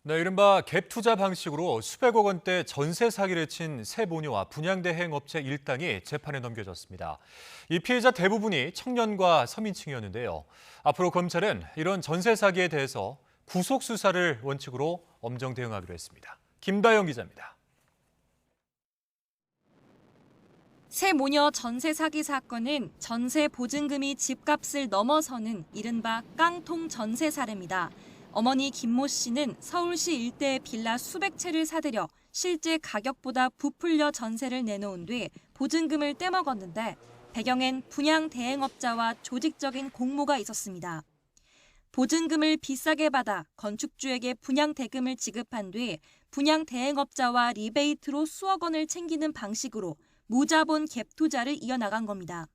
네, 이른바 갭 투자 방식으로 수백억 원대 전세 사기를 친 세 모녀와 분양대행 업체 일당이 재판에 넘겨졌습니다. 이 피해자 대부분이 청년과 서민층이었는데요. 앞으로 검찰은 이런 전세 사기에 대해서 구속 수사를 원칙으로 엄정 대응하기로 했습니다. 김다영 기자입니다. 세 모녀 전세 사기 사건은 전세 보증금이 집값을 넘어서는 이른바 깡통 전세 사례입니다. 어머니 김모 씨는 서울시 일대의 빌라 수백 채를 사들여 실제 가격보다 부풀려 전세를 내놓은 뒤 보증금을 떼먹었는데 배경엔 분양 대행업자와 조직적인 공모가 있었습니다. 보증금을 비싸게 받아 건축주에게 분양 대금을 지급한 뒤 분양 대행업자와 리베이트로 수억 원을 챙기는 방식으로 무자본 갭 투자를 이어나간 겁니다.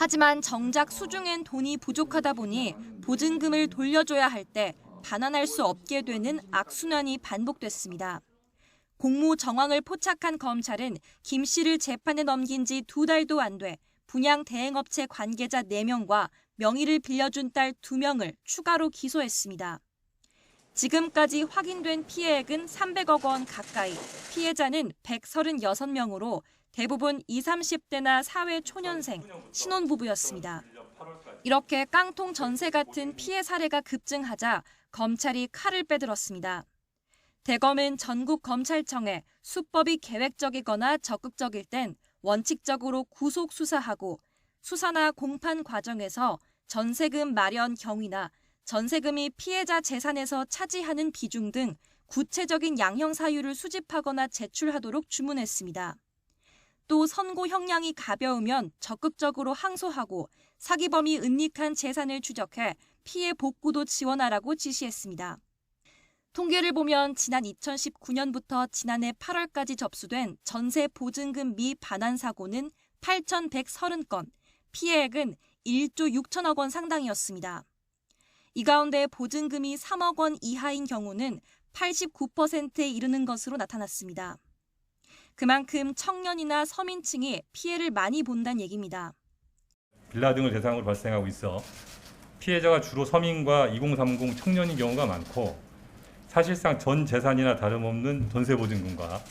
하지만 정작 수중엔 돈이 부족하다 보니 보증금을 돌려줘야 할 때 반환할 수 없게 되는 악순환이 반복됐습니다. 공모 정황을 포착한 검찰은 김 씨를 재판에 넘긴 지 2달도 안 돼 분양 대행업체 관계자 4명과 명의를 빌려준 딸 2명을 추가로 기소했습니다. 지금까지 확인된 피해액은 300억 원 가까이, 피해자는 136명으로 대부분 20, 30대나 사회 초년생, 신혼부부였습니다. 이렇게 깡통 전세 같은 피해 사례가 급증하자 검찰이 칼을 빼들었습니다. 대검은 전국 검찰청에 수법이 계획적이거나 적극적일 땐 원칙적으로 구속 수사하고 수사나 공판 과정에서 전세금 마련 경위나 전세금이 피해자 재산에서 차지하는 비중 등 구체적인 양형 사유를 수집하거나 제출하도록 주문했습니다. 또 선고 형량이 가벼우면 적극적으로 항소하고 사기범이 은닉한 재산을 추적해 피해 복구도 지원하라고 지시했습니다. 통계를 보면 지난 2019년부터 지난해 8월까지 접수된 전세 보증금 미반환 사고는 8,130건, 피해액은 1조 6천억 원 상당이었습니다. 이 가운데 보증금이 3억 원 이하인 경우는 89%에 이르는 것으로 나타났습니다. 그만큼 청년이나 서민층이 피해를 많이 본다는 얘기입니다. 빌라 등을 대상으로 발생하고 있어 피해자가 주로 서민과 2030 청년인 경우가 많고 사실상 전 재산이나 다름없는 전세보증금과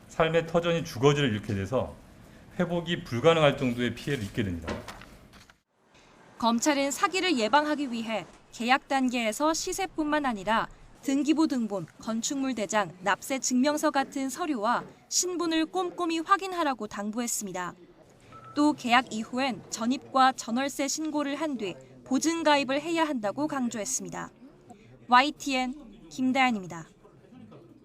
삶의 터전이 주거지를 잃게 돼서 회복이 불가능할 정도의 피해를 입게 됩니다. 검찰은 사기를 예방하기 위해 계약 단계에서 시세뿐만 아니라 등기부 등본, 건축물 대장, 납세 증명서 같은 서류와 신분을 꼼꼼히 확인하라고 당부했습니다. 또 계약 이후엔 전입과 전월세 신고를 한 뒤 보증 가입을 해야 한다고 강조했습니다. YTN 김다연입니다.